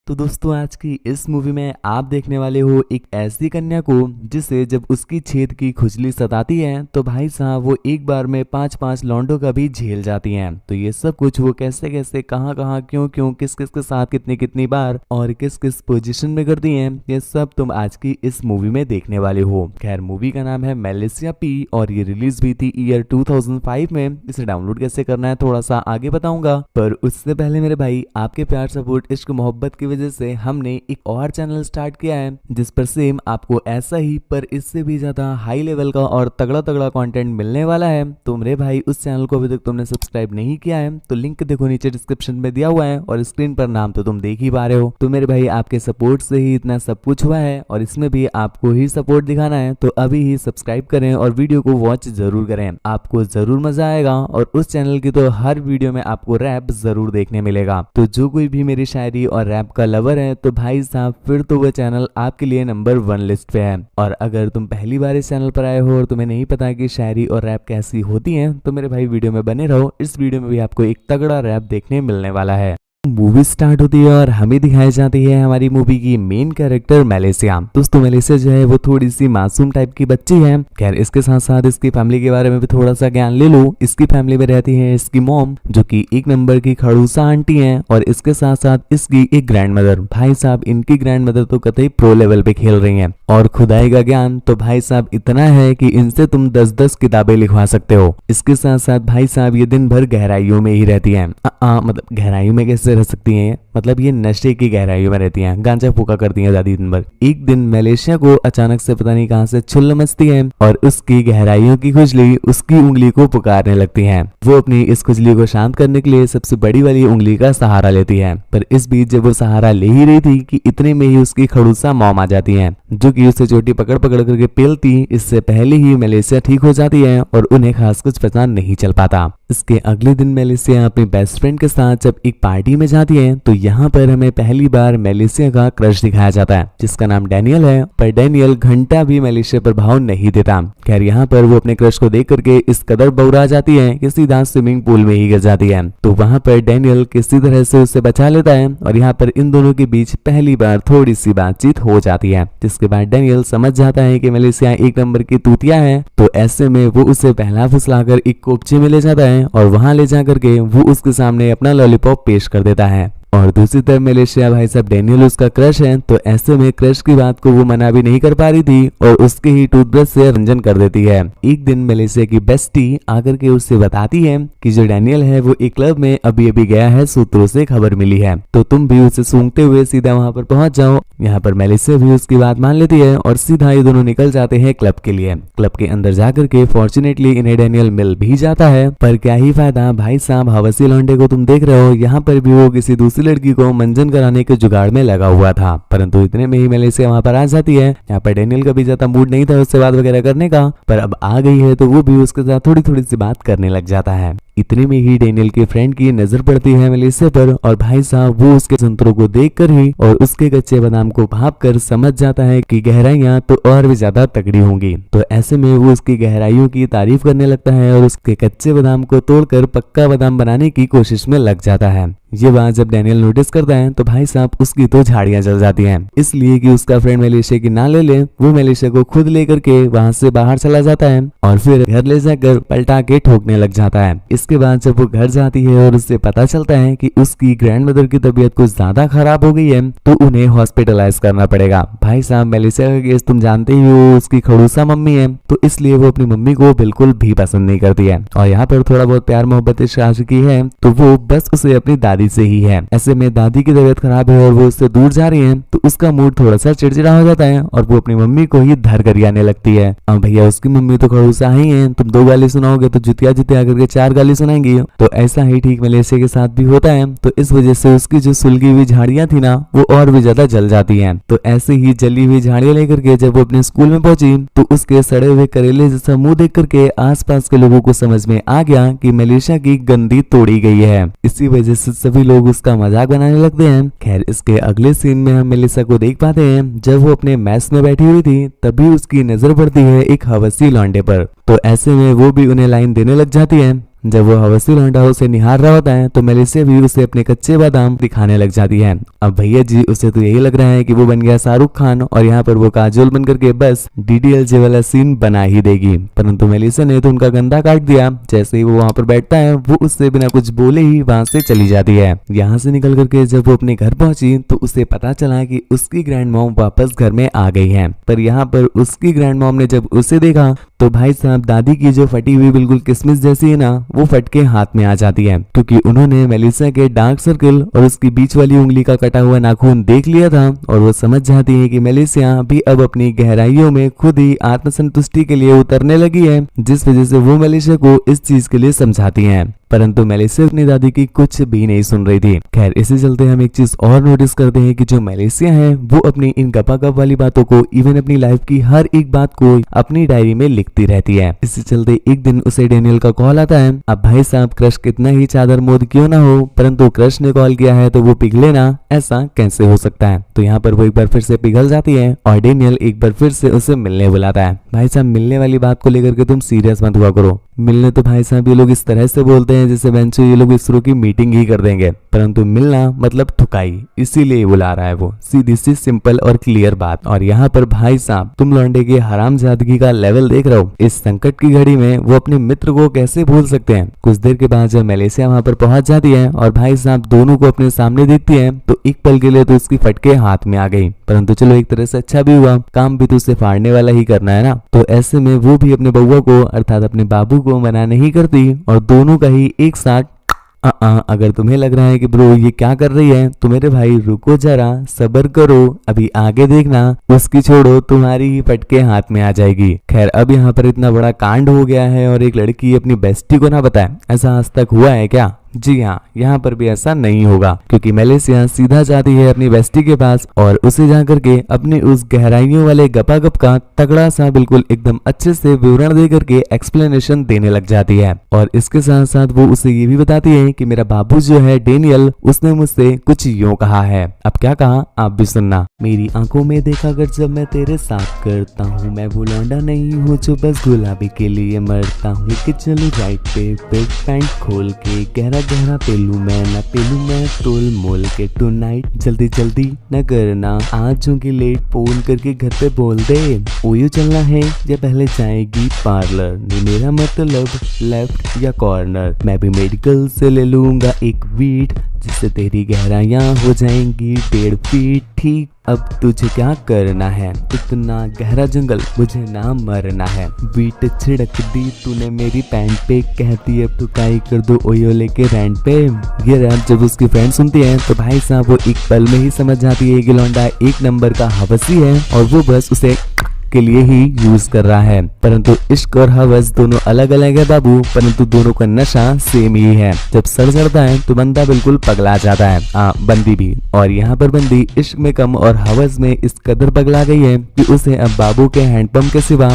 तो दोस्तों आज की इस मूवी में आप देखने वाले हो एक ऐसी कन्या को जिसे जब उसकी छेद की खुजली सताती है तो भाई साहब वो एक बार में 5-5 लौंडों का भी झेल जाती हैं। तो ये सब कुछ वो कैसे कैसे कहाँ कहाँ क्यों क्यों किस किस के साथ कितनी कितनी बार और किस किस पोजीशन में करती हैं, ये सब तुम आज की इस मूवी में देखने वाले हो। खैर मूवी का नाम है मेलिसिया पी और ये रिलीज हुई थी ईयर 2005 में। इसे डाउनलोड कैसे करना है थोड़ा सा आगे बताऊंगा, पर उससे पहले मेरे भाई आपके प्यार सपोर्ट इश्क मोहब्बत की वजह से हमने एक और चैनल स्टार्ट किया है जिस पर सेम आपको ऐसा ही पर इससे भी ज्यादा हाई लेवल का और तगड़ा तगड़ा कंटेंट मिलने वाला है। तो मेरे भाई उस चैनल को अभी तक तुमने सब्सक्राइब नहीं किया है तो लिंक देखो नीचे डिस्क्रिप्शन में दिया हुआ है और स्क्रीन पर नाम तो तुम देख ही पा रहे हो। तो मेरे भाई आपके सपोर्ट से ही इतना सब कुछ हुआ है और इसमें भी आपको ही सपोर्ट दिखाना है, तो अभी ही सब्सक्राइब करें और वीडियो को वॉच जरूर करें, आपको जरूर मजा आएगा। और उस चैनल की तो हर वीडियो में आपको रैप जरूर देखने मिलेगा। तो जो कोई भी मेरी शायरी और रैप का लवर है तो भाई साहब फिर तो वह चैनल आपके लिए नंबर 1 लिस्ट पे है। और अगर तुम पहली बार इस चैनल पर आए हो और तुम्हें नहीं पता कि शायरी और रैप कैसी होती हैं तो मेरे भाई वीडियो में बने रहो, इस वीडियो में भी आपको एक तगड़ा रैप देखने मिलने वाला है। मूवी स्टार्ट होती है और हमें दिखाई जाती है हमारी मूवी की मेन कैरेक्टर मेलिसिया। दोस्तों मेलिसिया जो है वो थोड़ी सी मासूम टाइप की बच्ची है। खैर इसके साथ साथ इसकी फैमिली के बारे में भी थोड़ा सा ज्ञान ले लो। इसकी फैमिली में रहती है इसकी मॉम जो कि एक नंबर की खड़ूसा आंटी है और इसके साथ साथ इसकी एक ग्रैंड मदर। भाई साहब इनकी ग्रैंड मदर तो कतई प्रो लेवल पे खेल रही है और खुदाई का ज्ञान तो भाई साहब इतना है कि इनसे तुम 10-10 किताबें लिखवा सकते हो। इसके साथ साथ भाई साहब ये दिन भर गहराइयों में ही रहती है। मतलब गहराइयों में कैसे रह सकती हैं, मतलब ये नशे की गहराइयों में रहती हैं, गांजा फूका करती हैं दादी दिन भर। एक दिन मेलिसिया को अचानक से पता नहीं कहां से चुल्ल मचती है और उसकी गहराइयों की खुजली उसकी उंगली को पुकारने लगती है। वो अपनी इस खुजली को शांत करने के लिए सबसे बड़ी वाली उंगली का सहारा लेती है, पर इस बीच जब वो सहारा ले ही रही थी कि इतने में ही उसकी खड़ूसा मॉम आ जाती है जो कि उसे चोटी पकड़ पकड़ करके पेलती। इससे पहले ही मेलिसिया ठीक हो जाती है और उन्हें खास कुछ पता नहीं चल पाता। इसके अगले दिन मेलिसिया अपनी बेस्ट फ्रेंड के साथ जब एक पार्टी में जाती है तो यहाँ पर हमें पहली बार मेलिसिया का क्रश दिखाया जाता है जिसका नाम डैनियल है, पर डैनियल घंटा भी मेलिसिया पर भाव नहीं देता। खैर यहाँ पर वो अपने क्रश को देख करके इस कदर बौरा जाती है कि सीधा स्विमिंग पूल में ही गिर जाती है। तो वहाँ पर डैनियल किसी तरह से उसे बचा लेता है और यहाँ पर इन दोनों के बीच पहली बार थोड़ी सी बातचीत हो जाती है, जिसके बाद डैनियल समझ जाता है कि मेलिसिया एक नंबर की तूतिया है। तो ऐसे में वो उसे पहला फुसलाकर एक कोपचे में ले जाता है और वहां ले जाकर के वो उसके सामने अपना लॉलीपॉप पेश कर देता है। और दूसरी तरफ मेलिसिया भाई साहब डैनियल उसका क्रश है, तो ऐसे में क्रश की बात को वो मना भी नहीं कर पा रही थी और उसके ही टूथब्रश से रंजन कर देती है। एक दिन मेलिसिया की बेस्टी आकर के उससे बताती है कि जो डैनियल है वो एक क्लब में अभी अभी गया है, सूत्रों से खबर मिली है, तो तुम भी उसे सूंघते हुए सीधा वहां पर पहुंच जाओ। यहाँ पर मेलिसिया भी उसकी बात मान लेती है और सीधा ये दोनों निकल जाते हैं क्लब के लिए। क्लब के अंदर जाकर के फॉर्चुनेटली इन्हें डैनियल मिल भी जाता है, पर क्या ही फायदा, भाई साहब हवसी लौंडे को तुम देख रहे हो, यहाँ पर भी वो किसी दूसरी लड़की को मंजन कराने के जुगाड़ में लगा हुआ था। परंतु इतने में ही मेलिसिया वहां पर आ जाती है। यहाँ पर डैनियल का भी ज्यादा मूड नहीं था उससे बात वगैरह करने का, पर अब आ गई है तो वो भी उसके साथ थोड़ी थोड़ी सी बात करने लग जाता है। इतने में ही डैनियल के फ्रेंड की नजर पड़ती है मेलिसिया पर और भाई साहब वो उसके संतरों को देखकर ही और उसके कच्चे बादाम को भांपकर समझ जाता है कि गहराइयां तो और भी ज्यादा तगड़ी होंगी। तो ऐसे में वो उसकी गहराइयों की तारीफ करने लगता है और उसके कच्चे बादाम को तोड़कर पक्का बादाम बनाने की कोशिश में लग जाता है। ये बात जब डैनियल नोटिस करता है तो भाई साहब उसकी तो झाड़ियां जल जाती हैं, इसलिए कि उसका फ्रेंड मेलिसिया की ना ले ले, वो मेलिसिया को खुद लेकर के वहां से बाहर चला जाता है और फिर घर ले जाकर पलटा के ठोकने लग जाता है। इसके बाद जब वो घर जाती है और उससे पता चलता है कि उसकी ग्रैंड मदर की तबीयत कुछ ज्यादा खराब हो गई है तो उन्हें हॉस्पिटलाइज करना पड़ेगा। भाई साहब मेलिसिया का केस तुम जानते ही हो, उसकी खड़ूसा मम्मी है, तो इसलिए वो अपनी मम्मी को बिल्कुल भी पसंद नहीं करती है और यहाँ पर थोड़ा बहुत प्यार मोहब्बत की है तो वो बस उसे अपनी दादी से ही है। ऐसे में दादी की तबीयत खराब है और वो उससे दूर जा रही है तो उसका मूड थोड़ा सा चिड़चिड़ा हो जाता है और वो अपनी मम्मी को ही धर कर आने लगती है। अब भैया उसकी मम्मी तो खड़ूसा ही है, तुम 2 गाली सुनाओगे तो जुतिया जुतिया करके 4 गाली सुनाएंगी। तो ऐसा ही ठीक मेलिसिया के साथ भी होता है, तो इस वजह से उसकी जो सुलगी हुई झाड़ियां थी ना वो और भी ज्यादा जल जाती हैं। तो ऐसे ही जली हुई झाड़ियां लेकर के जब वो अपने स्कूल में पहुंची तो उसके सड़े हुए करेले जैसा मुंह देख करके आसपास के लोगों को समझ में आ गया कि मेलिसिया की गंदी तोड़ी गई है। इसी वजह से सभी लोग उसका मजाक बनाने लगते हैं। खैर इसके अगले सीन में हम मेलिसिया को देख पाते हैं जब वो अपने मैस में बैठी हुई थी तभी उसकी नजर पड़ती है एक हवसी लौंडे पर। तो ऐसे में वो भी उन्हें लाइन देने लग जाती है। जब वो हवसी लौंडा उसे निहार रहा होता है तो मेलिसा भी उसे अपने कच्चे बादाम दिखाने लग जाती है। अब भैया जी उसे तो यही लग रहा है कि वो बन गया शाहरुख खान और यहाँ पर वो काजोल बन करके बस डीडीएलजे वाला सीन बना ही देगी, परंतु मेलिसा ने तो उनका गंदा काट दिया। जैसे ही वो वहाँ पर बैठता है वो उससे बिना कुछ बोले ही वहाँ से चली जाती है। यहाँ से निकल करके जब वो अपने घर पहुंची तो उसे पता चला कि उसकी ग्रैंड मॉम वापस घर में आ गई है। पर यहाँ पर उसकी ग्रैंड मॉम ने जब उसे देखा तो भाई साहब दादी की जो फटी हुई बिल्कुल किसमिस जैसी है ना वो फट के हाथ में आ जाती है, क्योंकि उन्होंने मेलिसा के डार्क सर्कल और उसकी बीच वाली उंगली का कटा हुआ नाखून देख लिया था और वो समझ जाती है कि मेलिसा भी अब अपनी गहराइयों में खुद ही आत्मसंतुष्टि के लिए उतरने लगी है, जिस वजह से वो मेलिसा को इस चीज के लिए समझाती है। परंतु मेलिसा अपनी दादी की कुछ भी नहीं सुन रही थी। खैर इसी चलते हम एक चीज और नोटिस करते हैं कि जो मेलिसा है वो अपनी इन गपागप वाली बातों को इवन अपनी लाइफ की हर एक बात को अपनी डायरी में लिखती रहती है। इसी चलते एक दिन उसे डेनियल का कॉल आता है। अब भाई साहब क्रश कितना ही चादर मोद क्यों ना हो, परंतु क्रश ने कॉल किया है तो वो पिघले ना, ऐसा कैसे हो सकता है। तो यहाँ पर वो एक बार फिर से पिघल जाती है और डेनियल एक बार फिर से उसे मिलने बुलाता है। भाई साहब मिलने वाली बात को लेकर के तुम सीरियस मत हुआ करो, मिलने तो भाई साहब ये लोग इस तरह से बोलते हैं जैसे बेंचो ये लोग इसरो की मीटिंग ही कर देंगे, परंतु मिलना मतलब ठुकाई, इसीलिए बुला रहा है वो। सीधी सी सिंपल और क्लियर बात। और यहाँ पर भाई साहब तुम लौंडे के हरामजादगी का लेवल देख रहे हो। इस संकट की घड़ी में वो अपने मित्र को कैसे भूल सकते हैं। कुछ देर के बाद जब मेलिसा वहां पर पहुंच जाती है और भाई साहब दोनों को अपने सामने देखती है तो एक पल के लिए तो उसकी फटके हाथ में आ गई, परंतु चलो एक तरह से अच्छा भी हुआ, काम भी तो उसे फाड़ने वाला ही करना है ना। तो ऐसे में वो भी अपने बउआ को अर्थात अपने बाबू को मना नहीं करती और दोनों का ही एक साथ अगर तुम्हें लग रहा है कि ब्रो ये क्या कर रही है तो मेरे भाई रुको जरा, सब्र करो, अभी आगे देखना, उसकी छोड़ो तुम्हारी ही फटके हाथ में आ जाएगी। खैर अब यहाँ पर इतना बड़ा कांड हो गया है और एक लड़की अपनी बेस्टी को ना बताए, ऐसा आज तक हुआ है क्या? जी हाँ, यहाँ पर भी ऐसा नहीं होगा, क्योंकि मेलिसा सीधा जाती है अपनी बेस्टी के पास और उसे जाकर के अपने उस गहराइयों वाले गपागप का तगड़ा सा बिल्कुल एकदम अच्छे से विवरण दे करके एक्सप्लेनेशन देने लग जाती है। और इसके साथ साथ वो उसे ये भी बताती है कि मेरा बाबू जो है डेनियल, उसने मुझसे कुछ यूं कहा है। अब क्या कहा आप भी सुनना। मेरी आंखों में देखा कर जब मैं तेरे साथ करता हूँ, मैं वो लौंडा नहीं हूँ जो बस गुलाबी के लिए मरता हूँ। लेके चलूं राइट पे पेट पैंट खोल के, गहरा गहरा पेलू मैं ना पेलू मैं, तोल मोल के टुनाइट, जल्दी जल्दी न करना, आज होंगी लेट, फोन करके घर पे बोल दे, ओयो चलना है या पहले जाएगी पार्लर, नहीं मेरा मतलब लेफ्ट या कॉर्नर, मैं भी मेडिकल से ले लूंगा एक वीट, जिससे तेरी गहराइयां हो जाएंगी 1.5 फीट। ठीक अब तुझे क्या करना है, इतना गहरा जंगल मुझे ना मरना है, बीट छिड़क दी तूने मेरी पैंट पे, कहती अब टुकाई कर दो ओयो लेके रेंट पे। ये रैप जब उसकी फ्रेंड सुनती है तो भाई साहब वो एक पल में ही समझ जाती है कि लौंडा एक नंबर का हवसी है और वो बस उसे के लिए ही यूज कर रहा है। परंतु इश्क और हवस दोनों अलग अलग है बाबू, परंतु दोनों का नशा सेम ही है। जब सर चढ़ता है तो बंदा बिल्कुल पगला जाता है, बंदी भी। और यहाँ पर बंदी इश्क में कम और हवस में इस कदर पगला गई है कि उसे अब बाबू के हैंडपंप के सिवा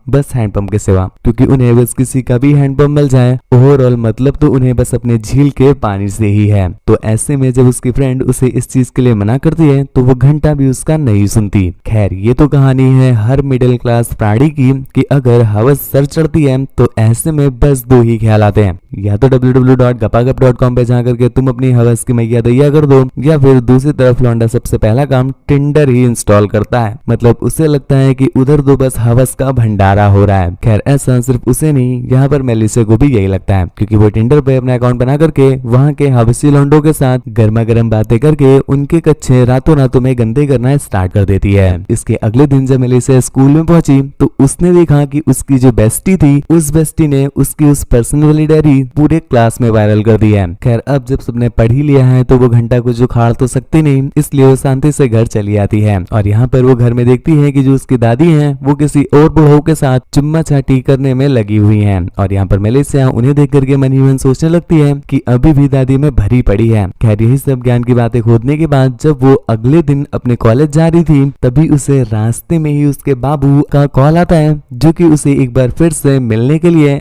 बस हैंडपंप के सिवा, क्योंकि उन्हें बस किसी का भी हैंडपंप मिल जाए ओवरऑल मतलब तो उन्हें बस अपने झील के पानी से ही है। तो ऐसे में जब उसकी फ्रेंड उसे इस चीज के लिए मना करती है तो वो घंटा भी उसका नहीं सुनती। खैर ये तो कहानी है हर मिडिल क्लास प्राणी की कि अगर हवस सर चढ़ती है तो ऐसे में बस दो ही ख्याल आते हैं, या तो www.gapagap.com पे जाकर के तुम अपनी हवस की मैया दैया कर दो, या फिर दूसरी तरफ लौंडा सबसे पहला काम टिंडर ही इंस्टॉल करता है। मतलब उसे लगता है कि उधर तो बस हवस का भंडारा हो रहा है। खैर ऐसा सिर्फ उसे नहीं, यहाँ पर मेलिसा को भी यही लगता है, क्योंकि वो टिंडर पे अपना अकाउंट बना करके वहाँ के हवसी लौंडों के साथ गर्मा गर्म बातें करके उनके कच्चे रातों रातों में गंदे करना स्टार्ट कर देती है। इसके अगले दिन जब मेलिसा स्कूल में पहुंची तो उसने देखा कि उसकी जो बेस्टी थी उस बेस्टी ने उसकी उस पर्सनल वाली डायरी पूरे क्लास में वायरल कर दी है। खैर अब जब सबने पढ़ ही लिया है तो वो घंटा कुछ उखाड़ तो सकती नहीं, इसलिए वो शांति से घर चली आती है। और यहाँ पर वो घर में देखती है कि जो उसकी दादी है वो किसी और बुढ़ऊ के साथ चुम्मा चाटी करने में लगी हुई है। और यहाँ पर मेलिसा उन्हें देख करके मन ही मन सोचने लगती है कि अभी भी दादी में भरी पड़ी है। खैर यही सब ज्ञान की बातें खोदने के बाद जब वो अगले दिन अपने कॉलेज जा रही थी तभी उसे रास्ते में ही उसके बाबू का कॉल आता है, जो कि उसे एक बार फिर से मिलने के लिए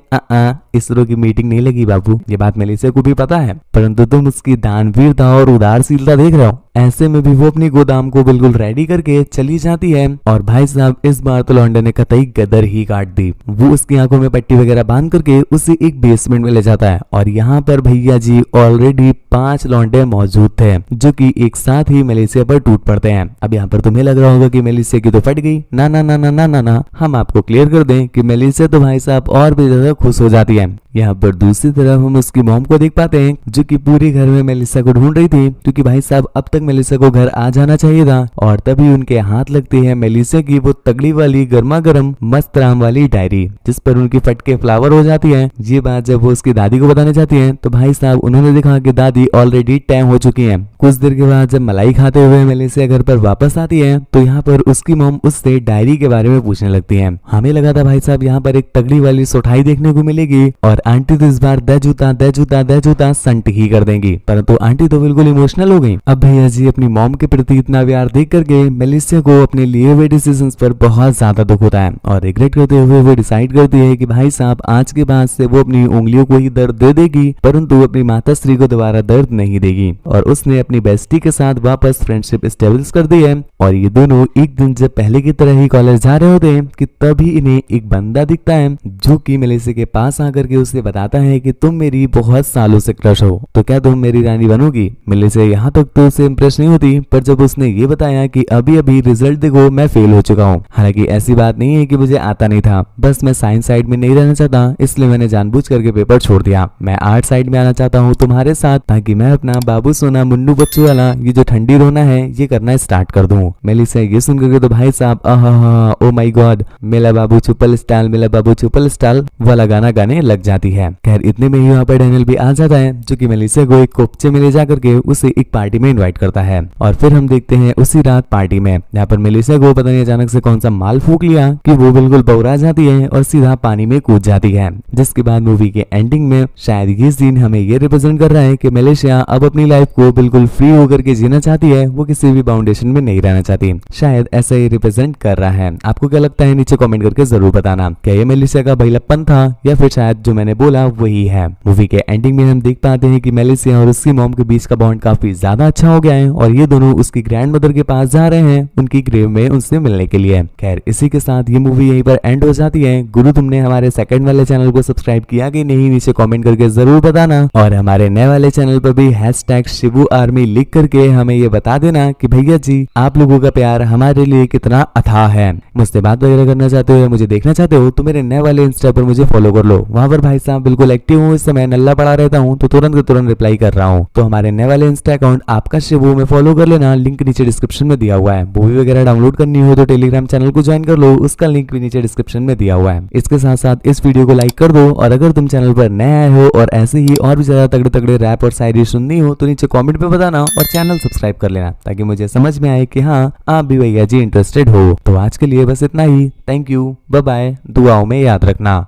इसरो की मीटिंग नहीं लगी बाबू, ये बात मेलिसा को भी पता है, परंतु तुम उसकी दानवीरता और उदारशीलता देख रहे हो, ऐसे में भी वो अपनी गोदाम को बिल्कुल रेडी करके चली जाती है और भाई साहब इस बार तो लौंडे ने कतई गदर ही काट दी। वो उसकी आंखों में पट्टी वगैरह बांध करके उसे एक बेसमेंट में ले जाता है और यहाँ पर भैया जी ऑलरेडी 5 लौंडे मौजूद थे जो कि एक साथ ही मलेशिया पर टूट पड़ते हैं। अब यहाँ पर तुम्हें लग रहा होगा कि मलेशिया की तो फट गई। ना ना ना ना ना ना ना, हम आपको क्लियर कर दें कि मलेशिया तो भाई साहब और भी ज्यादा खुश हो जाती है। यहाँ पर दूसरी तरफ हम उसकी मॉम को देख पाते हैं जो कि पूरे घर में मेलिसा को ढूंढ रही थी क्योंकि भाई साहब अब तक मेलिसा को घर आ जाना चाहिए था और तभी उनके हाथ लगती है मेलिसा की वो तगड़ी वाली गर्मा गर्म मस्त राम वाली डायरी जिस पर उनकी फटके फ्लावर हो जाती है। ये बात जब वो उसकी दादी को बताने जाती है तो भाई साहब उन्होंने देखा कि दादी ऑलरेडी टाइम हो चुकी है। कुछ देर के बाद जब मलाई खाते हुए मेलिसा घर पर वापस आती है तो यहाँ पर उसकी मॉम उससे डायरी के बारे में पूछने लगती है। हमें लगा था भाई साहब यहाँ पर एक तगड़ी वाली सोठाई देखने को मिलेगी और आंटी तो इस बार दे जूता संट ही कर देंगी, परंतु आंटी तो बिल्कुल इमोशनल हो गई। अब भैया जी अपनी मॉम के प्रति इतना प्यार देख करके मेलिसा को अपने लिए हुए डिसीजंस पर बहुत ज्यादा दुख होता है और रिग्रेट करते हुए वो डिसाइड करती है कि भाई साहब आज के बाद से वो अपनी उंगलियों को ही दर्द दे देगी परंतु अपनी माता श्री को दोबारा दर्द नहीं देगी। और उसने अपनी बेस्टी के साथ वापस फ्रेंडशिप स्टेब्लिश कर दी है और ये दोनों एक दिन जब पहले की तरह ही कॉलेज जा रहे होते हैं कि तभी इन्हें एक बंदा दिखता है जो कि मेलिसा के पास आकर के उसे बताता है कि तुम मेरी बहुत सालों से क्रश हो तो क्या तुम मेरी रानी बनोगी। मेलिसा यहाँ तक तो उसे इम्प्रेस नहीं होती पर जब उसने ये बताया कि अभी अभी रिजल्ट देखो मैं फेल हो चुका हूँ, हालांकि ऐसी बात नहीं है कि मुझे आता नहीं था, बस मैं साइंस साइड में नहीं रहना चाहता इसलिए मैंने जानबूझ करके पेपर छोड़ दिया। मैं आर्ट साइड में आना चाहता हूँ तुम्हारे साथ ताकि मैं अपना बाबू सोना मुन्नू बच्चों वाला ये जो ठंडी रोना है ये करना स्टार्ट कर दूं। मेलिसा ये सुन करके तो भाई साहब ओ माय गॉड मेला बाबू छुपल स्टाइल वाला गाना गाने लग जाती है। खैर इतने में ही यहाँ पर डैनियल भी आ जाता है जो कि मेलिसा को एक कोपचे में ले जा करके उसे एक पार्टी में इनवाइट करता है और फिर हम देखते हैं उसी रात पार्टी में यहाँ पर मेलिसा को पता नहीं अचानक से कौन सा माल फूक लिया कि वो बिल्कुल बौरा जाती है और सीधा पानी में कूद जाती है। जिसके बाद मूवी के एंडिंग में शायद ये सीन हमें ये रिप्रेजेंट कर रहा है कि मेलिसा अब अपनी लाइफ को बिल्कुल फ्री होकर के जीना चाहती है, वो किसी भी बाउंडेशन में नहीं रहना चाहती। शायद ऐसा ही रिप्रेजेंट कर रहा है। आपको क्या लगता है नीचे कमेंट करके जरूर बताना। क्या ये मेलिसा का भैलप्पन था या फिर शायद जो मैंने बोला वही है। मूवी के एंडिंग में हम देख पाते हैं कि मेलिसा और उसकी मॉम के बीच का बॉन्ड काफी ज्यादा अच्छा हो गया है और ये दोनों उसकी ग्रैंड मदर के पास जा रहे हैं उनकी ग्रेव में उनसे मिलने के लिए। खैर इसी के साथ ये मूवी यहीं पर एंड हो जाती है। गुरु तुमने हमारे सेकंड वाले चैनल को सब्सक्राइब किया कि नहीं नीचे कमेंट करके जरूर बताना और हमारे नए वाले चैनल पर भी #शिबू आर्मी लिख करके हमें ये बता देना कि भैया जी आप लोगों का प्यार हमारे लिए कितना अथाह है। मुझसे बात वगैरह करना चाहते हो या मुझे देखना चाहते हो तो मेरे नए वाले इंस्टा पर मुझे फॉलो कर लो। वहां पर भाई साहब बिल्कुल एक्टिव हूँ, इस समय नल्ला पड़ा रहता हूँ तो तुरंत रिप्लाई कर रहा हूँ। तो हमारे नए वाले इंस्टा अकाउंट आपका शिबू में फॉलो कर लेना, लिंक नीचे डिस्क्रिप्शन में दिया हुआ है। मूवी वगैरह डाउनलोड करनी हो तो टेलीग्राम चैनल को ज्वाइन कर लो, उसका लिंक भी नीचे डिस्क्रिप्शन में दिया हुआ है। इसके साथ साथ इस वीडियो को लाइक कर दो और अगर तुम चैनल पर नए आए हो और ऐसे ही और भी ज्यादा तगड़े तगड़े रैप और शायरी सुननी हो तो नीचे कमेंट पे बताना और चैनल सब्सक्राइब कर लेना ताकि मुझे समझ में आए कि हाँ आप भी भैया जी इंटरेस्टेड हो। तो आज के लिए बस इतना ही। थैंक यू, बाय बाय, दुआओं में याद रखना।